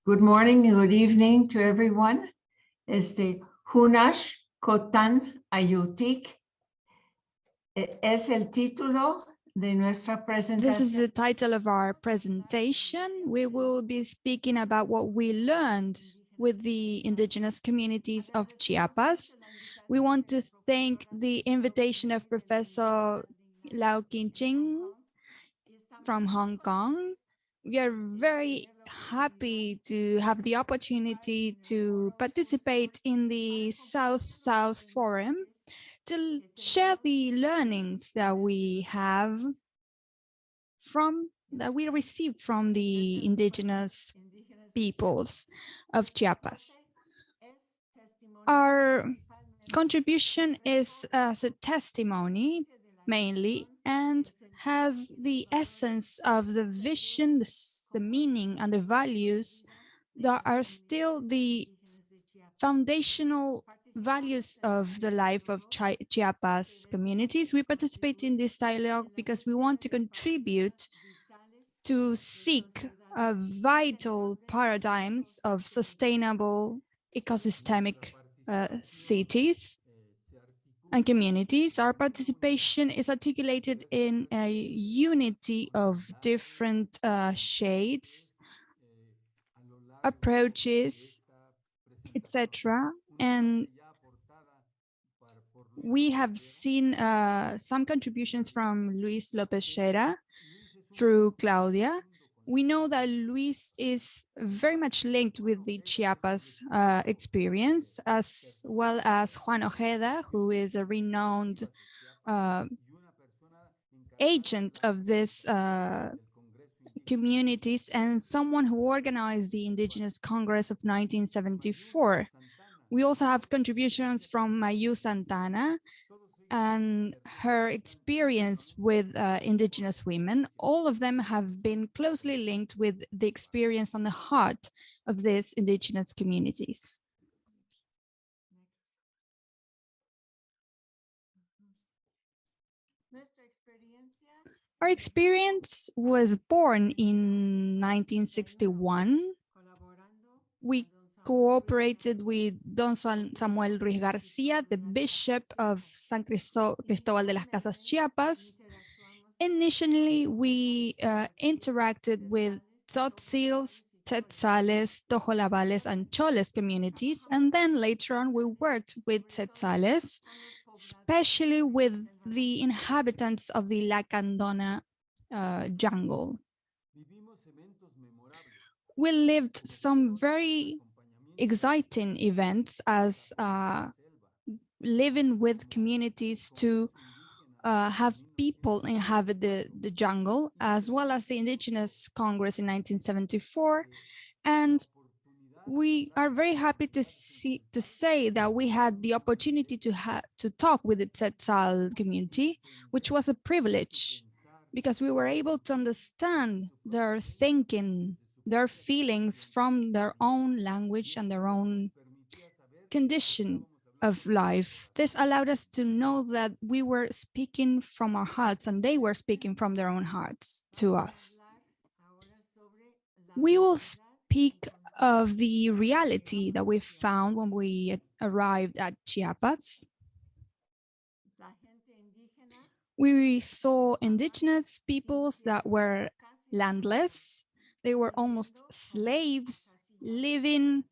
Good morning and good evening to everyone. Hunash Kotan Ayutik es el título de nuestra presentación. This is the title of our presentation. We will be speaking about what we learned with the indigenous communities of Chiapas. We want to thank the invitation of Professor Lau Qinqing from Hong Kong. We are very happy to have the opportunity to participate in the South-South Forum to share the learnings that we received from the indigenous peoples of Chiapas. Our contribution is as a testimony mainly, and has the essence of the vision, the meaning, and the values that are still the foundational values of the life of Chiapas communities. We participate in this dialogue because we want to contribute to seek vital paradigms of sustainable ecosystemic cities and communities. Our participation is articulated in a unity of different shades, approaches, etc. And we have seen some contributions from Luis Lopez-Llera through Claudia. We know that Luis is very much linked with the Chiapas experience, as well as Juan OJEDA, who is a renowned agent of this communities and someone who organized the Indigenous Congress of 1974. We also have contributions from Mixiuhca SANTANA and her experience with indigenous women. All of them have been closely linked with the experience on the heart of these indigenous communities. Our experience was born in 1961. We cooperated with Don Samuel Ruiz Garcia, the Bishop of San Cristóbal de las Casas, Chiapas. Initially, we interacted with Tzotzils, Tzetzales, Tojolabales, and Choles communities, and then later on we worked with Tzetzales, especially with the inhabitants of the Lacandona jungle. We lived some very exciting events as living with communities to have people inhabit the jungle, as well as the Indigenous Congress in 1974. And we are very happy to say that we had the opportunity to talk with the Tzetzal community, which was a privilege, because we were able to understand their thinking, their feelings from their own language and their own condition of life. This allowed us to know that we were speaking from our hearts and they were speaking from their own hearts to us. We will speak of the reality that we found when we arrived at Chiapas. We saw indigenous peoples that were landless. They were almost slaves, living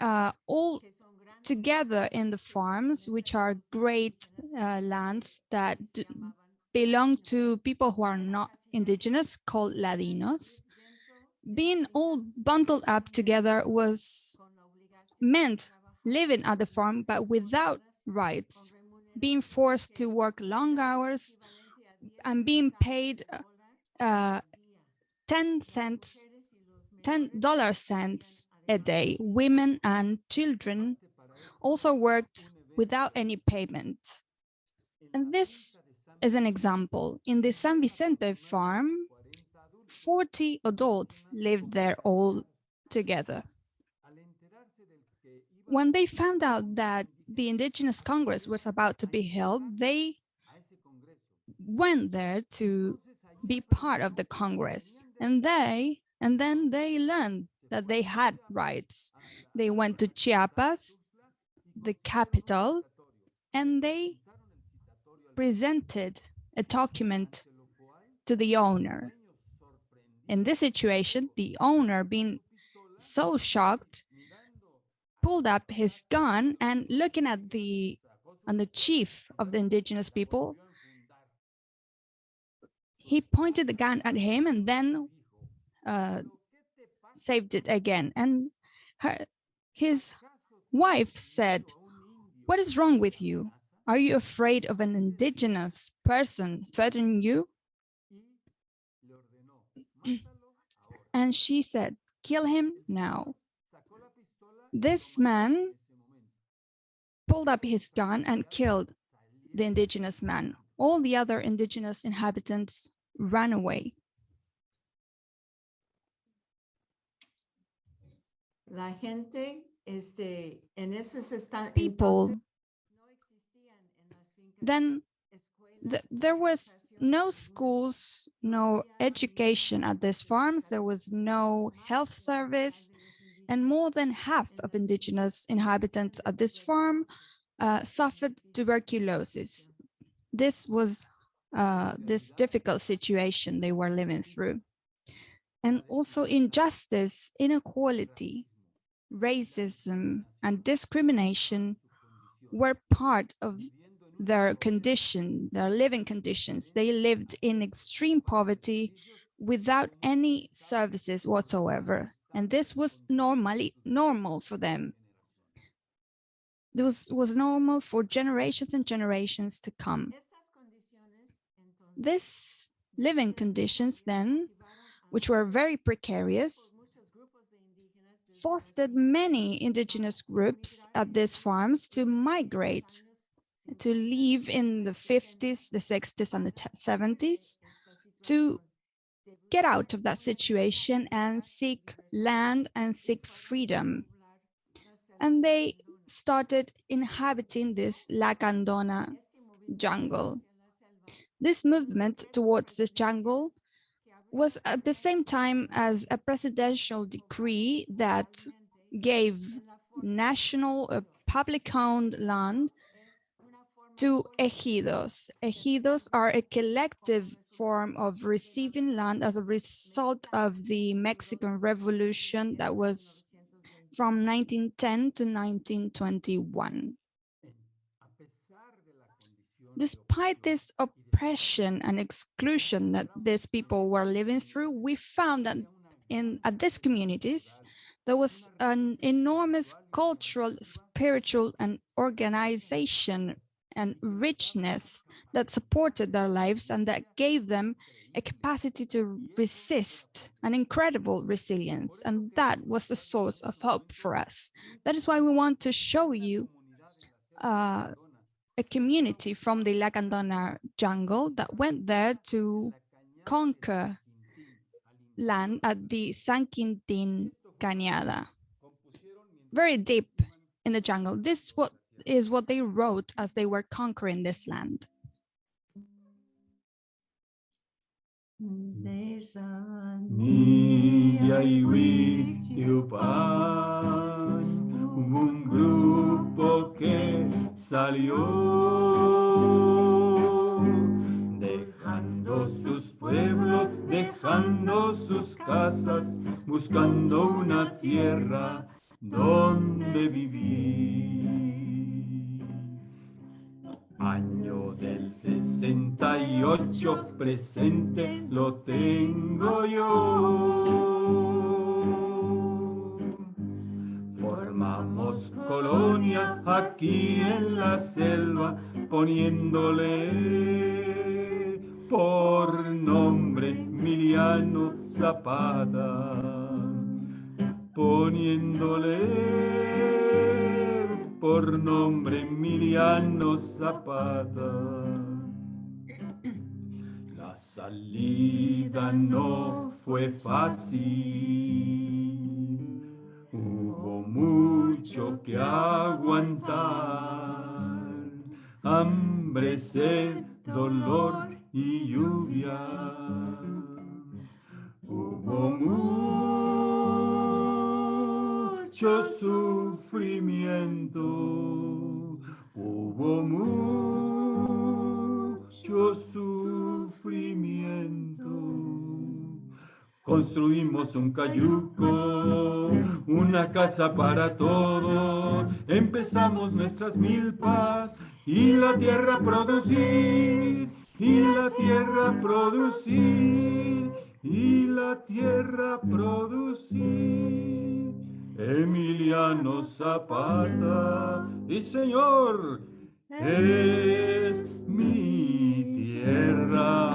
all together in the farms, which are great lands that belong to people who are not indigenous, called Ladinos. Being all bundled up together meant living at the farm, but without rights, being forced to work long hours and being paid $10 cents a day. Women and children also worked without any payment. And this is an example. In the San Vicente farm, 40 adults lived there all together. When they found out that the Indigenous Congress was about to be held, they went there to be part of the Congress. And then they learned that they had rights. They went to Chiapas, the capital, and they presented a document to the owner. In this situation, the owner, being so shocked, pulled up his gun and looking at the chief of the indigenous people, he pointed the gun at him and then saved it again. And his wife said, "What is wrong with you? Are you afraid of an indigenous person threatening you?" And she said, "Kill him now." This man pulled up his gun and killed the indigenous man. All the other indigenous inhabitants ran away. La gente, en esos People, then there was no schools, no education at these farms, there was no health service, and more than half of indigenous inhabitants at this farm suffered tuberculosis. This was this difficult situation they were living through. And also injustice, inequality, racism, and discrimination were part of their condition, their living conditions. They lived in extreme poverty without any services whatsoever. And this was normal for them. This was normal for generations and generations to come. These living conditions then, which were very precarious, fostered many indigenous groups at these farms to migrate, to live in the 50s, the 60s, and the 70s, to get out of that situation and seek land and seek freedom. And they started inhabiting this Lacandona jungle. This movement towards the jungle was at the same time as a presidential decree that gave national public-owned land to ejidos. Ejidos are a collective form of receiving land as a result of the Mexican Revolution that was from 1910 to 1921. Despite this oppression and exclusion that these people were living through, we found that at these communities, there was an enormous cultural, spiritual, and organization and richness that supported their lives and that gave them a capacity to resist, an incredible resilience. And that was the source of hope for us. That is why we want to show you a community from the Lacandona jungle that went there to conquer land at the San Quintin Cañada, very deep in the jungle. This is what they wrote as they were conquering this land. Un grupo que salió dejando sus pueblos, dejando sus casas, buscando una tierra donde vivir. Año del 68 presente lo tengo yo. Formamos colonia aquí en la selva, poniéndole por nombre Emiliano Zapata, poniéndole por nombre Emiliano Zapata. La salida no fue fácil. Hubo mucho que aguantar, hambre, sed, dolor y lluvia. Hubo mucho sufrimiento, hubo mucho sufrimiento. Construimos un cayuco, una casa para todos, empezamos nuestras milpas y la tierra a producir, y la tierra a producir, y la tierra a producir. Emiliano Zapata, y señor, es mi tierra.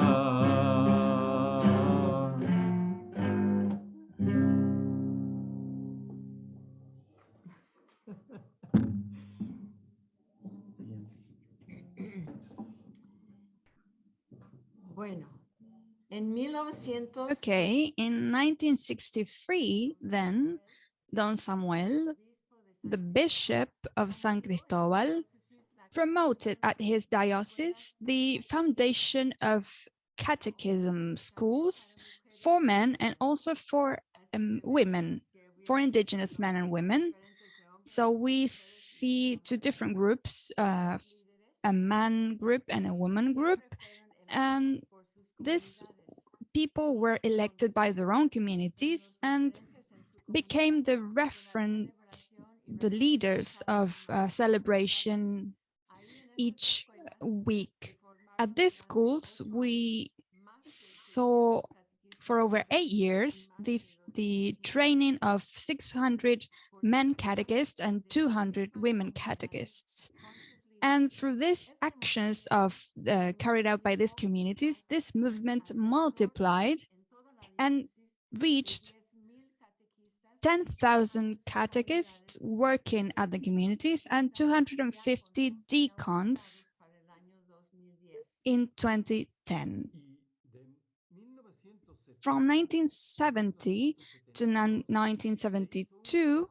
Bueno, en 1900. Okay, in 1963, then, Don Samuel, the Bishop of San Cristobal, promoted at his diocese the foundation of catechism schools for men and also for women, for indigenous men and women. So we see two different groups, a man group and a woman group, and these people were elected by their own communities and became the reference, the leaders of celebration each week. At these schools, we saw for over 8 years the training of 600 men catechists and 200 women catechists. And through these actions carried out by these communities, this movement multiplied and reached 10,000 catechists working at the communities and 250 deacons in 2010. From 1970 to 1972,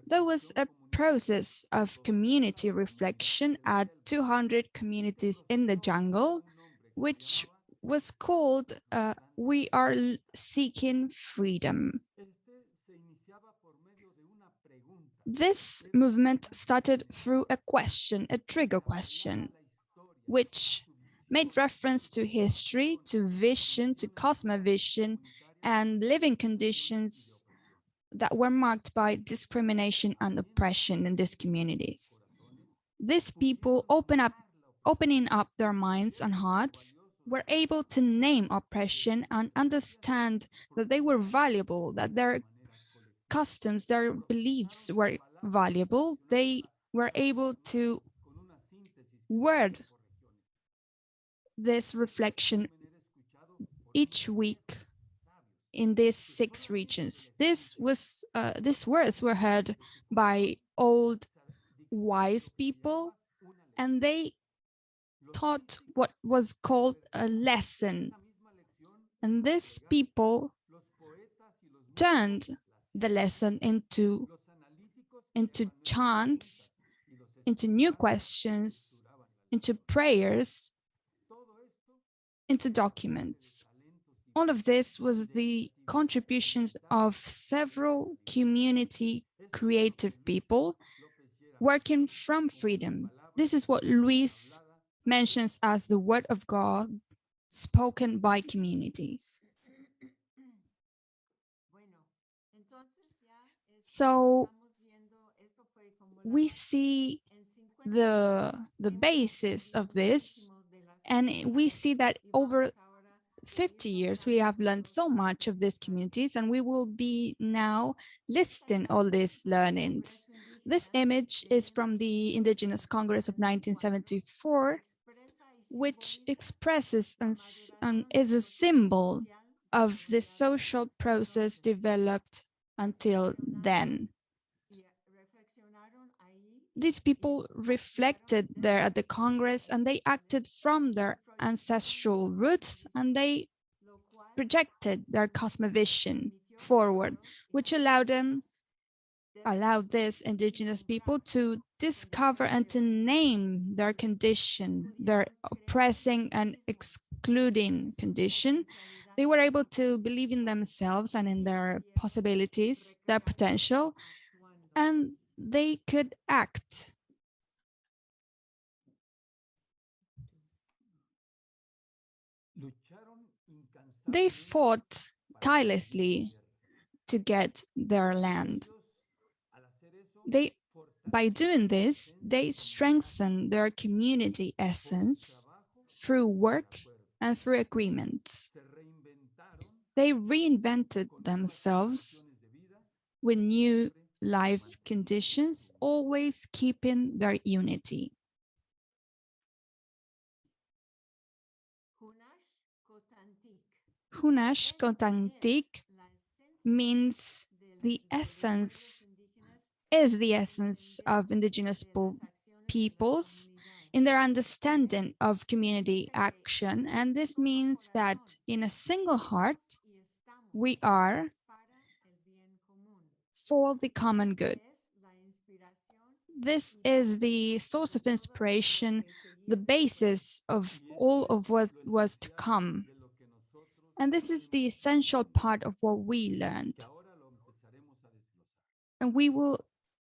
there was a process of community reflection at 200 communities in the jungle, which was called We Are Seeking Freedom. This movement started through a question, a trigger question, which made reference to history, to vision, to cosmovision, and living conditions that were marked by discrimination and oppression in these communities. These people opening up their minds and hearts were able to name oppression and understand that they were valuable, that their customs, their beliefs were valuable. They were able to word this reflection each week in these 6 regions. These words were heard by old, wise people, and they taught what was called a lesson. And these people turned the lesson into chants, into new questions, into prayers, into documents. All of this was the contributions of several community creative people working from freedom. This is what Luis mentions as the word of God spoken by communities. So we see the basis of this, and we see that over 50 years, we have learned so much of these communities, and we will be now listing all these learnings. This image is from the Indigenous Congress of 1974, which expresses and is a symbol of the social process developed until then. These people reflected there at the Congress, and they acted from their ancestral roots, and they projected their cosmovision forward, which allowed these indigenous people to discover and to name their condition, their oppressing and excluding condition. They were able to believe in themselves and in their possibilities, their potential, and they could act. They fought tirelessly to get their land. By doing this, they strengthened their community essence through work and through agreements. They reinvented themselves with new life conditions, always keeping their unity. Hunash Kotantik means the essence, is the essence of indigenous peoples in their understanding of community action. And this means that in a single heart, we are for the common good. This is the source of inspiration, the basis of all of what was to come. And this is the essential part of what we learned. And we will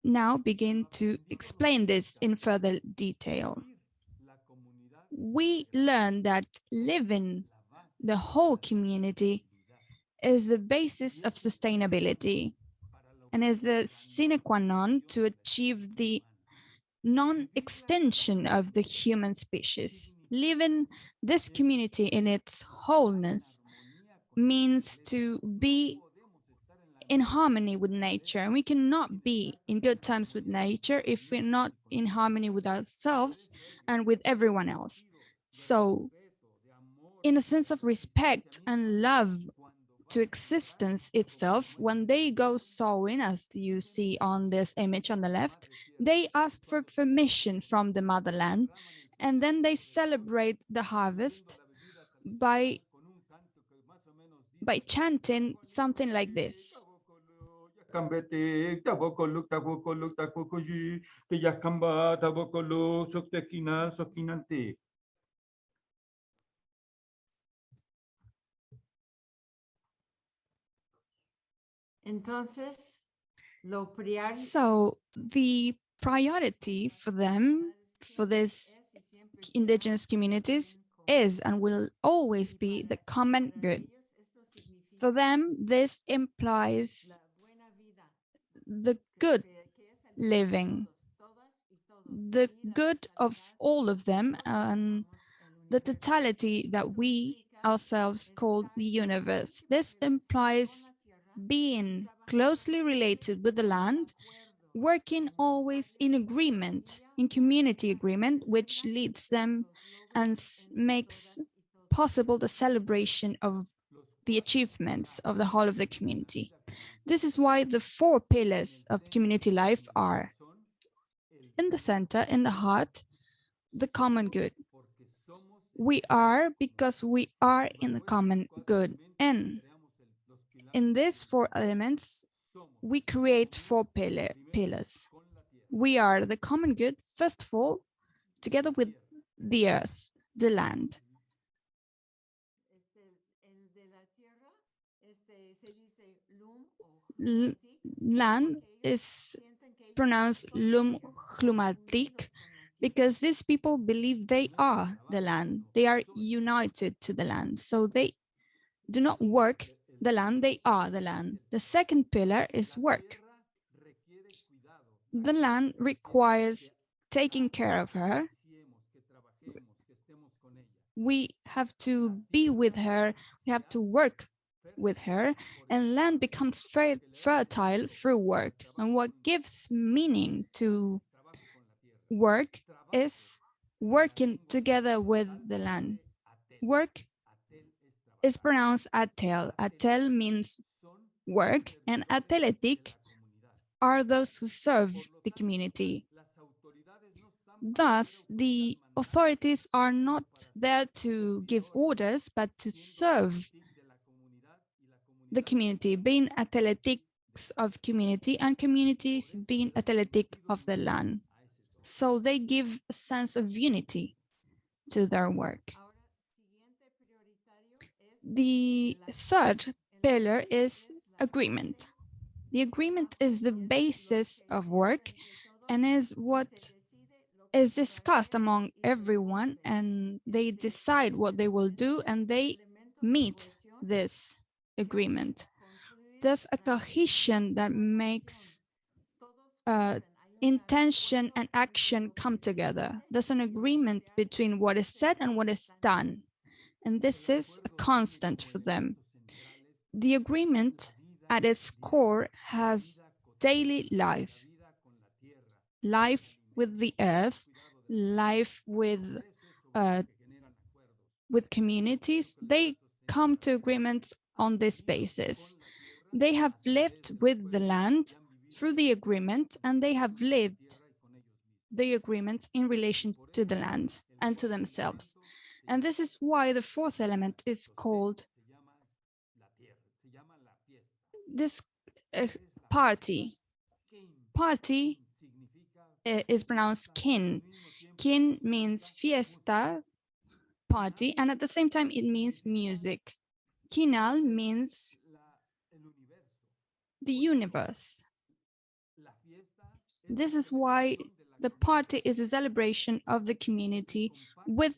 now begin to explain this in further detail. We learned that living the whole community is the basis of sustainability and is the sine qua non to achieve the non-extinction of the human species. Living this community in its wholeness means to be in harmony with nature, and we cannot be in good terms with nature if we're not in harmony with ourselves and with everyone else. So, in a sense of respect and love to existence itself, when they go sowing, as you see on this image on the left, they ask for permission from the motherland, and then they celebrate the harvest by chanting something like this. So the priority for them, for these indigenous communities, is and will always be the common good. For them, this implies the good living, the good of all of them, and the totality that we ourselves call the universe. This implies being closely related with the land, working always in agreement, in community agreement, which leads them and makes possible the celebration of the achievements of the whole of the community. This is why the 4 pillars of community life are in the center, in the heart, the common good. We are because we are in the common good. And in these 4 elements, we create 4 pillars. We are the common good, first of all, together with the earth, the land. Land is pronounced lum hlumaltik because these people believe they are the land. They are united to the land. So they do not work the land, they are the land. The second pillar is work. The land requires taking care of her. We have to be with her, we have to work with her, and land becomes fertile through work. And what gives meaning to work is working together with the land. Work is pronounced atel. Atel means work, and ateletic are those who serve the community. Thus, the authorities are not there to give orders, but to serve the community, being athletics of community and communities being athletic of the land. So they give a sense of unity to their work. The third pillar is agreement. The agreement is the basis of work and is what is discussed among everyone, and they decide what they will do and they meet this agreement. There's a cohesion that makes intention and action come together. There's an agreement between what is said and what is done, and this is a constant for them. The agreement at its core has daily life, life with the earth, life with communities. They come to agreements on this basis. They have lived with the land through the agreement, and they have lived the agreement in relation to the land and to themselves. And this is why the fourth element is called this party. Party is pronounced kin. Kin means fiesta, party, and at the same time it means music. Kinal means the universe. This is why the party is a celebration of the community with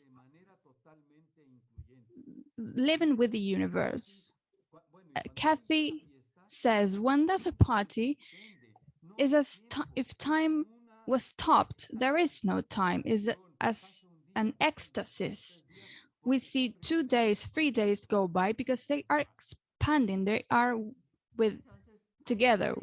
living with the universe. Kathy says, when there's a party, is as if time was stopped. There is no time. Is as an ecstasy. We see 2 days, 3 days go by because they are expanding. They are with together.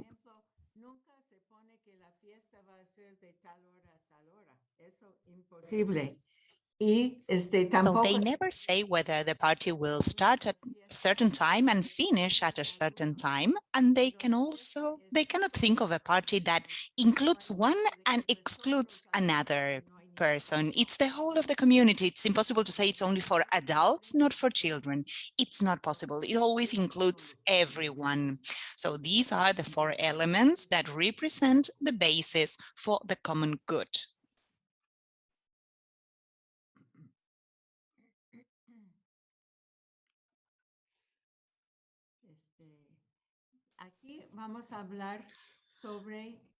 So they never say whether the party will start at a certain time and finish at a certain time. And they cannot think of a party that includes one and excludes another person. It's the whole of the community. It's impossible to say it's only for adults, not for children. It's not possible. It always includes everyone. So these are the 4 elements that represent the basis for the common good.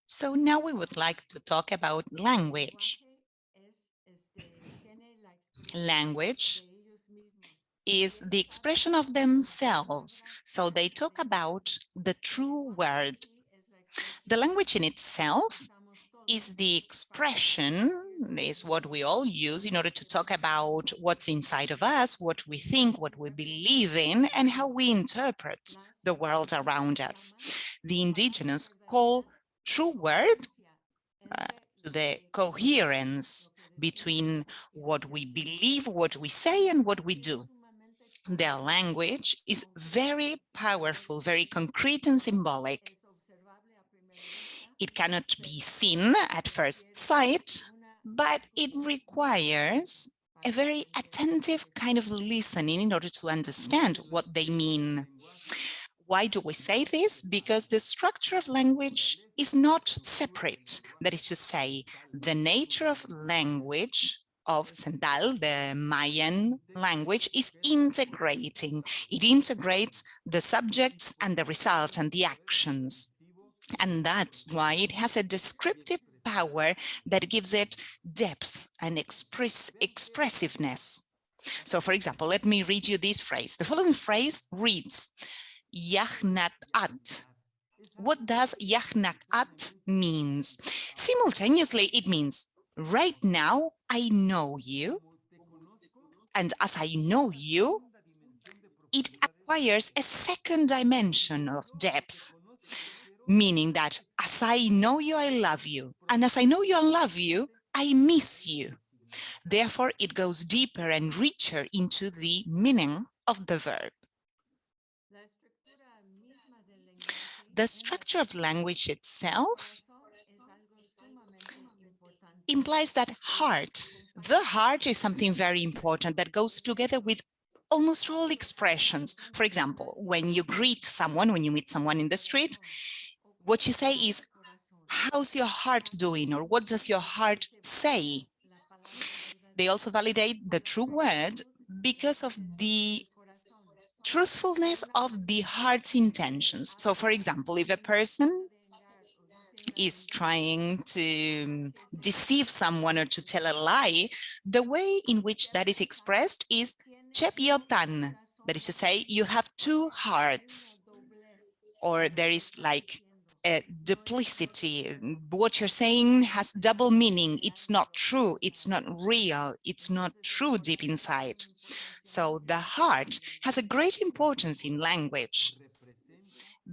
So now we would like to talk about language. Language is the expression of themselves. So they talk about the true word. The language in itself is the expression, is what we all use in order to talk about what's inside of us, what we think, what we believe in, and how we interpret the world around us. The indigenous call true word the coherence between what we believe, what we say, and what we do. Their language is very powerful, very concrete and symbolic. It cannot be seen at first sight, but it requires a very attentive kind of listening in order to understand what they mean. Why do we say this? Because the structure of language is not separate. That is to say, the nature of language of Central, the Mayan language, is integrating. It integrates the subjects and the result and the actions. And that's why it has a descriptive power that gives it depth and expressiveness. So, for example, let me read you this phrase. The following phrase reads, Yahnat-at. What does Yahnat-at means? Simultaneously, it means, right now, I know you. And as I know you, it acquires a second dimension of depth, meaning that as I know you, I love you. And as I know you, I love you, I miss you. Therefore, it goes deeper and richer into the meaning of the verb. The structure of language itself implies that the heart is something very important that goes together with almost all expressions. For example, when you greet someone, when you meet someone in the street, what you say is, how's your heart doing? Or what does your heart say? They also validate the true word because of the truthfulness of the heart's intentions. So, for example, if a person is trying to deceive someone or to tell a lie, the way in which that is expressed is chepiotan, that is to say, you have two hearts, or there is like a duplicity. What you're saying has double meaning. It's not true. It's not real. It's not true deep inside. So the heart has a great importance in language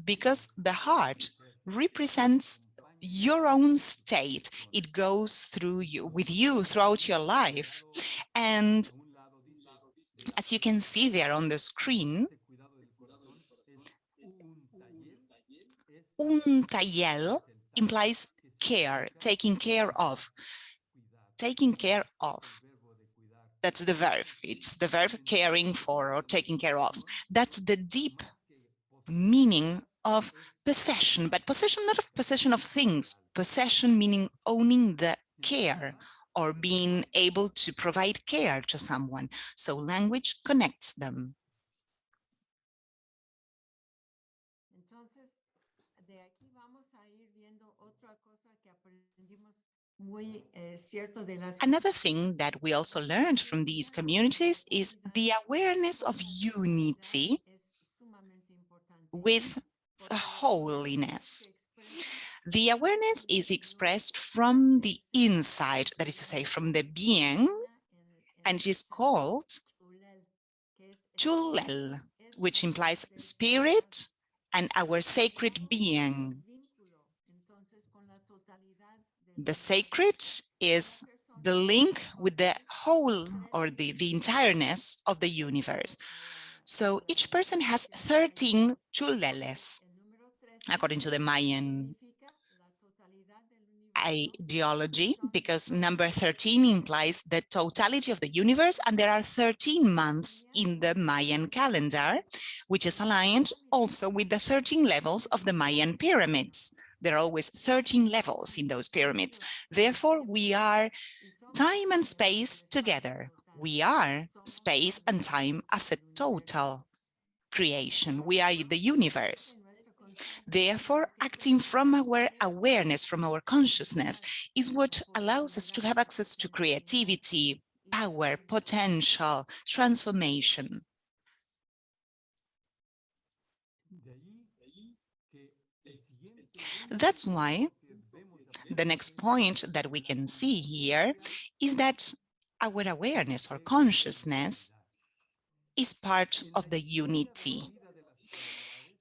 because the heart represents your own state. It goes through you, with you throughout your life. And as you can see there on the screen, Untitled implies care, taking care of. Taking care of. That's the verb. It's the verb caring for or taking care of. That's the deep meaning of possession, but possession not of possession of things, possession meaning owning the care or being able to provide care to someone. So language connects them. Another thing that we also learned from these communities is the awareness of unity with holiness. The awareness is expressed from the inside, that is to say, from the being, and it is called Chulel, which implies spirit and our sacred being. The sacred is the link with the whole or the entireness of the universe. So each person has 13 chuleles, according to the Mayan ideology, because number 13 implies the totality of the universe, and there are 13 months in the Mayan calendar, which is aligned also with the 13 levels of the Mayan pyramids. There are always 13 levels in those pyramids. Therefore, we are time and space together. We are space and time as a total creation. We are the universe. Therefore, acting from our awareness, from our consciousness, is what allows us to have access to creativity, power, potential, transformation. That's why the next point that we can see here is that our awareness or consciousness is part of the unity.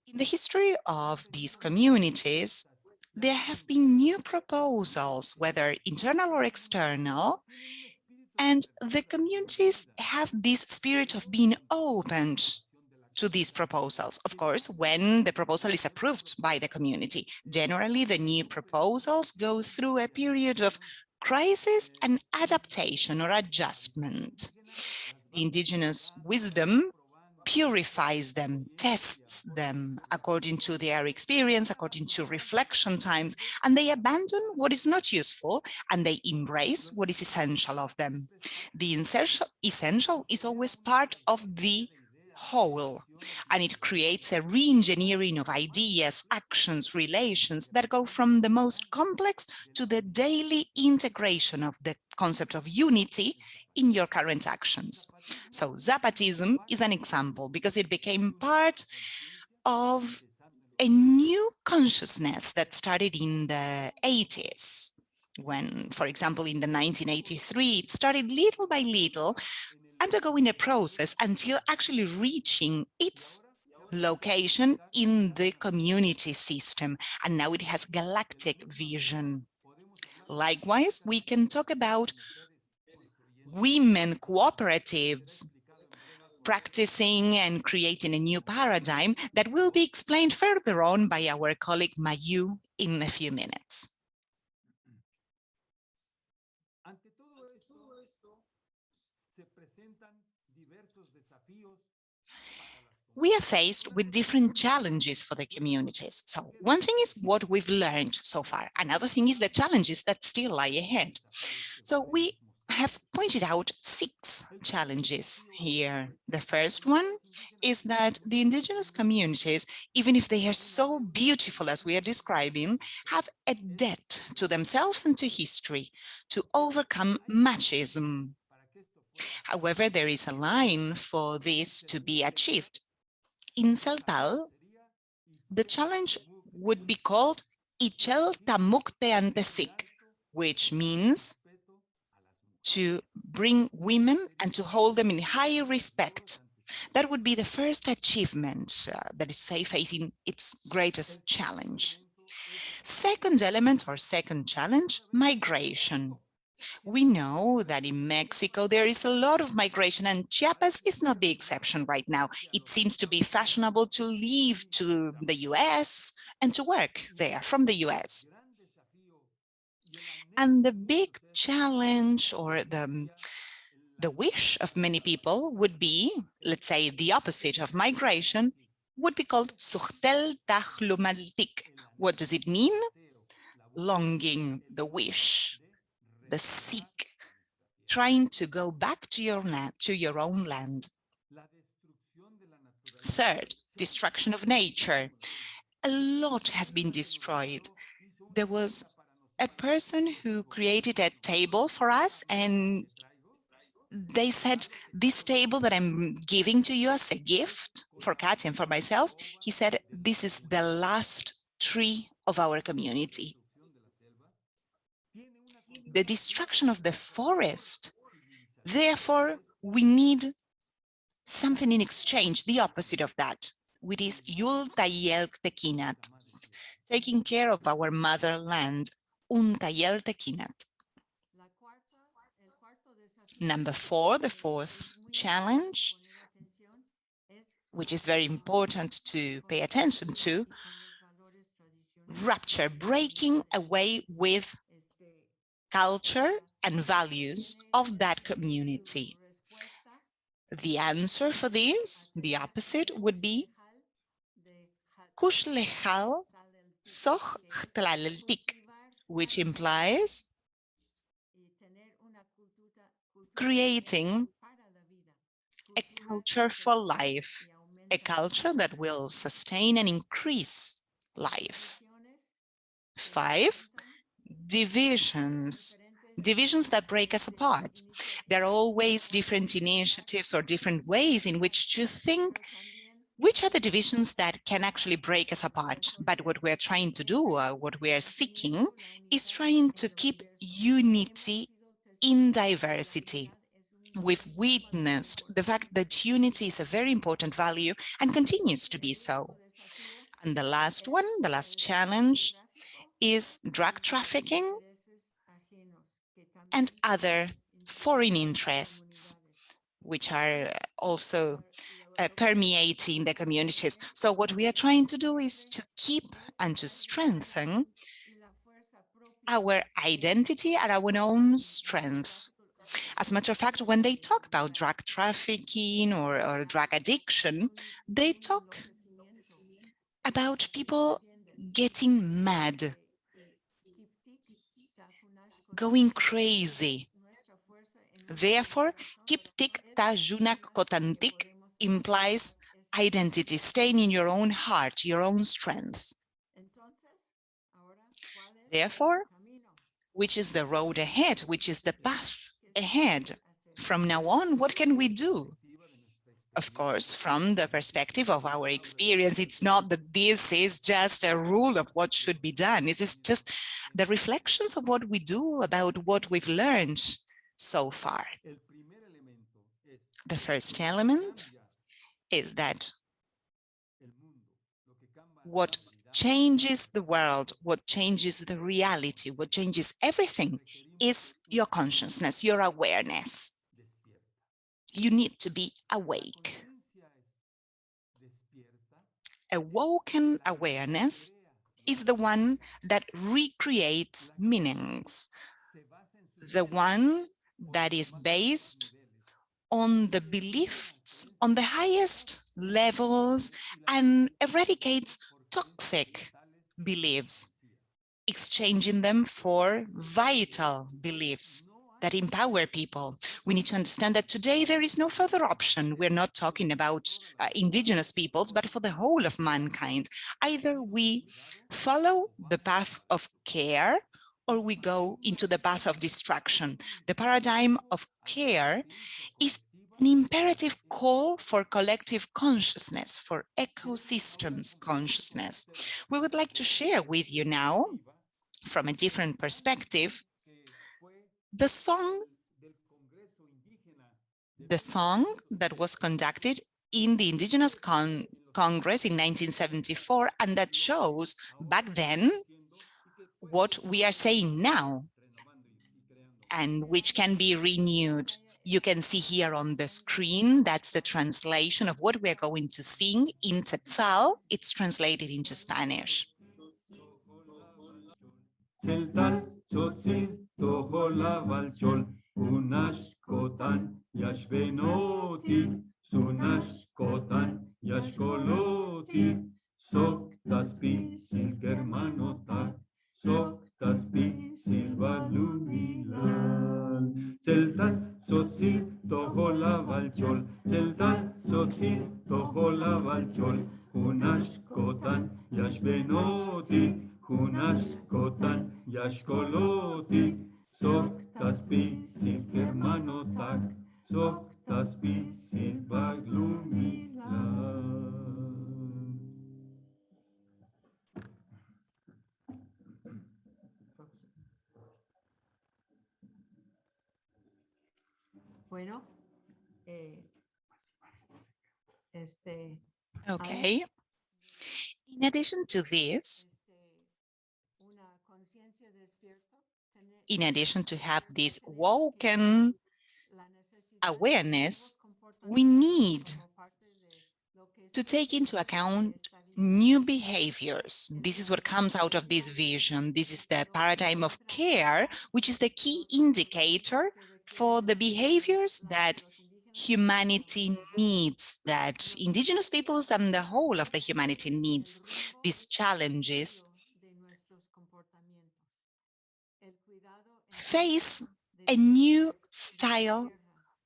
In the history of these communities, there have been new proposals, whether internal or external, and the communities have this spirit of being open to these proposals. Of course, when the proposal is approved by the community, generally the new proposals go through a period of crisis and adaptation or adjustment. The indigenous wisdom purifies them, tests them according to their experience, according to reflection times, and they abandon what is not useful and they embrace what is essential of them. The essential is always part of the whole, and it creates a re-engineering of ideas, actions, relations that go from the most complex to the daily integration of the concept of unity in your current actions. So Zapatism is an example because it became part of a new consciousness that started in the 80s. When, for example, in the 1983, it started little by little, undergoing a process until actually reaching its location in the community system. And now it has galactic vision. Likewise, we can talk about women cooperatives practicing and creating a new paradigm that will be explained further on by our colleague Mayu in a few minutes. We are faced with different challenges for the communities. So one thing is what we've learned so far. Another thing is the challenges that still lie ahead. So we have pointed out 6 challenges here. The first one is that the indigenous communities, even if they are so beautiful as we are describing, have a debt to themselves and to history to overcome machism. However, there is a line for this to be achieved. In Saltal, the challenge would be called Ichel Tamukte Antesik, which means to bring women and to hold them in high respect. That would be the first achievement that is facing its greatest challenge. Second element or second challenge, migration. We know that in Mexico there is a lot of migration, and Chiapas is not the exception right now. It seems to be fashionable to leave to the US and to work there from the US. And the big challenge or the wish of many people would be, let's say, the opposite of migration, would be called Suhtel Tahlumaltik. What does it mean? Longing, the wish, the seek, trying to go back to your own land. Third, destruction of nature. A lot has been destroyed. There was a person who created a table for us, and they said, this table that I'm giving to you as a gift for Katia and for myself, he said, this is the last tree of our community. The destruction of the forest. Therefore, we need something in exchange, the opposite of that, which is Yul Tayel Tekinat, taking care of our motherland, Untayel Tekinat. Number 4, the fourth challenge, which is very important to pay attention to, rupture, breaking away with culture and values of that community. The answer for this, the opposite, would be Kushlehal Soch Tlaleltik, which implies creating a culture for life, a culture that will sustain and increase life. 5, divisions. Divisions that break us apart. There are always different initiatives or different ways in which to think which are the divisions that can actually break us apart. But what we're trying to do, what we are seeking, is trying to keep unity in diversity. We've witnessed the fact that unity is a very important value and continues to be so. And the last one, the last challenge, is drug trafficking and other foreign interests, which are also permeating the communities. So what we are trying to do is to keep and to strengthen our identity and our own strength. As a matter of fact, when they talk about drug trafficking or drug addiction, they talk about people getting mad, going crazy. Therefore, kiptik tajunak kotantik implies identity, staying in your own heart, your own strength. Therefore, which is the road ahead? Which is the path ahead? From now on, what can we do? Of course, from the perspective of our experience, it's not that this is just a rule of what should be done. This is just the reflections of what we do about what we've learned so far. The first element is that what changes the world, what changes the reality, what changes everything is your consciousness, your awareness. You need to be awake. Awoken awareness is the one that recreates meanings, the one that is based on the beliefs on the highest levels and eradicates toxic beliefs, exchanging them for vital beliefs. that empower people. We need to understand that today there is no further option. We're not talking about indigenous peoples, but for the whole of mankind. Either we follow the path of care or we go into the path of destruction. The paradigm of care is an imperative call for collective consciousness, for ecosystems consciousness. We would like to share with you now, from a different perspective, the song that was conducted in the Indigenous Congress in 1974, and that shows back then what we are saying now, and which can be renewed. You can see here on the screen, that's the translation of what we're going to sing in Tzotzil. It's translated into Spanish. Celtal, tzotzil, tohola, valchol, unashkotan, yashbenoti, sunashkotan, yashkoloti, soktaspi, silgermanota, soktaspi, silvalumilal. Celtal, tzotzil, tohola, valchol, celtal, tzotzil, tohola, valchol, unashkotan, yashbenoti, Hunashkotan yashkoloti, soktaspi silgermanotak, soktaspi silbaglumilal. Bueno, Okay. In addition to this, in addition to have this woken awareness, we need to take into account new behaviors. This is what comes out of this vision. This is the paradigm of care, which is the key indicator for the behaviors that humanity needs, that indigenous peoples and the whole of the humanity needs. These challenges face a new style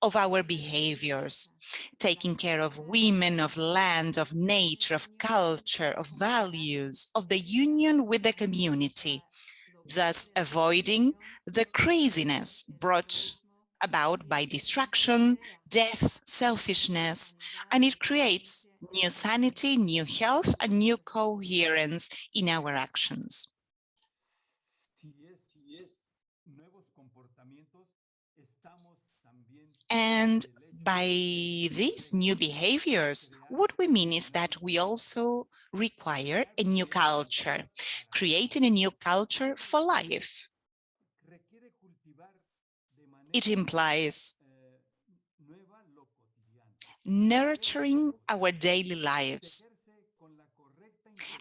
of our behaviors, taking care of women, of land, of nature, of culture, of values, of the union with the community, thus avoiding the craziness brought about by destruction, death, selfishness, and it creates new sanity, new health, and new coherence in our actions. And by these new behaviors, what we mean is that we also require a new culture, creating a new culture for life. It implies nurturing our daily lives,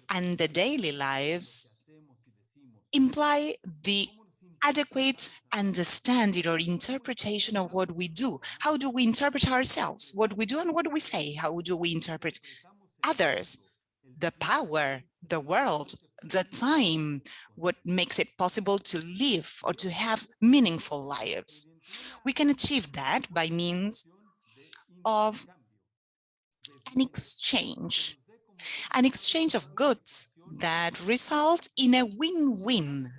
and the daily lives imply the adequate understanding or interpretation of what we do. How do we interpret ourselves, what we do and what we say? How do we interpret others, the power, the world, the time, what makes it possible to live or to have meaningful lives? We can achieve that by means of an exchange of goods that result in a win-win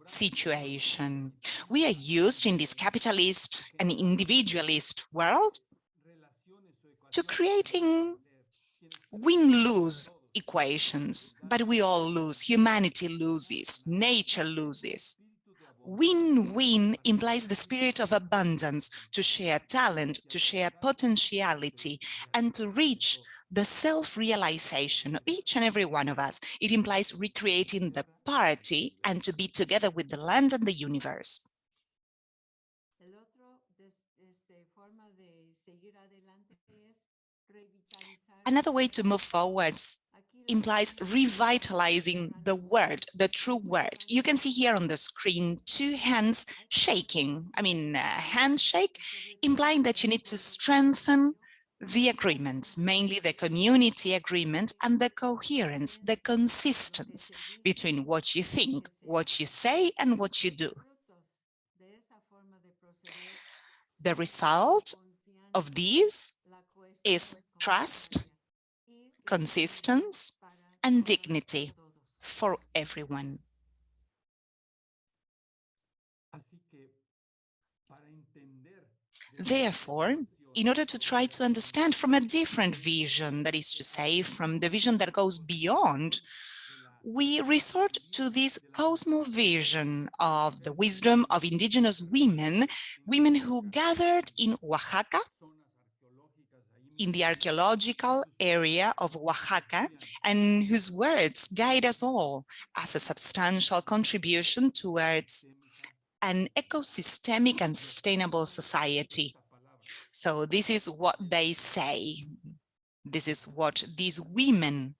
situation. We are used in this capitalist and individualist world to creating win-lose equations, but we all lose. Humanity loses, nature loses. Win-win implies the spirit of abundance, to share talent, to share potentiality, and to reach the self-realization of each and every one of us. It implies recreating the party and to be together with the land and the universe. Another way to move forwards implies revitalizing the word, the true word. You can see here on the screen 2 hands shaking. I mean, a handshake, implying that you need to strengthen the agreements, mainly the community agreement and the coherence, the consistency between what you think, what you say, and what you do. The result of these is trust, consistency, and dignity for everyone. Therefore, in order to try to understand from a different vision, that is to say, from the vision that goes beyond, we resort to this cosmovision of the wisdom of indigenous women, women who gathered in Oaxaca, in the archaeological area of Oaxaca, and whose words guide us all as a substantial contribution towards an ecosystemic and sustainable society. So this is what they say. This is what these women,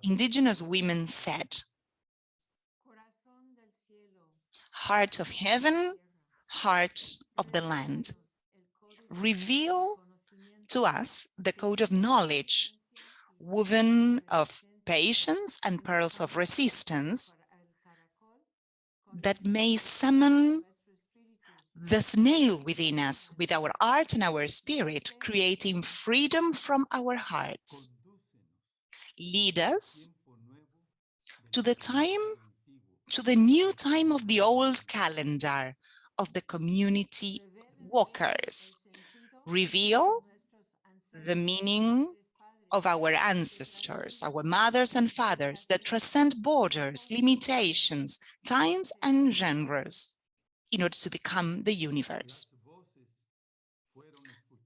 indigenous women, said. Heart of heaven, heart of the land, reveal to us the code of knowledge, woven of patience and pearls of resistance, that may summon the snail within us with our art and our spirit, creating freedom from our hearts. Lead us to the new time of the old calendar of the community walkers. Reveal the meaning of our ancestors, our mothers and fathers, that transcend borders, limitations, times, and genres in order to become the universe.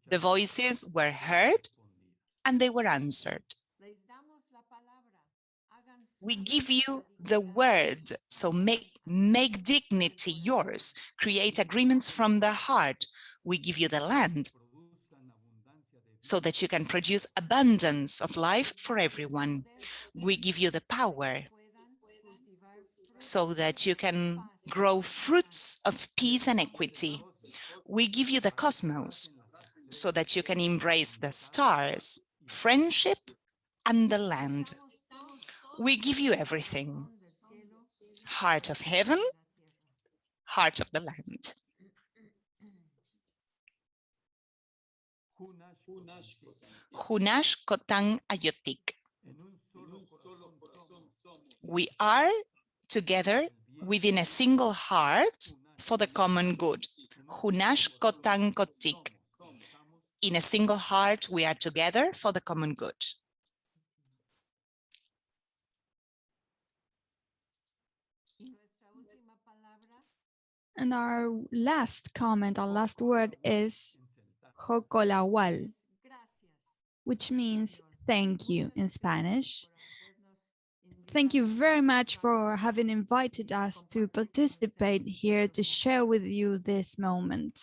The voices were heard and they were answered. We give you the word, so make dignity yours, create agreements from the heart. We give you the land, so that you can produce abundance of life for everyone. We give you the power, so that you can grow fruits of peace and equity. We give you the cosmos, so that you can embrace the stars, friendship, and the land. We give you everything. Heart of heaven, heart of the land. Hunash Kotang Ayotik. We are together within a single heart for the common good. Hunash Kotang Kotik. In a single heart, we are together for the common good. And our last comment, our last word is Jocolawal, which means thank you in Spanish. Thank you very much for having invited us to participate here to share with you this moment.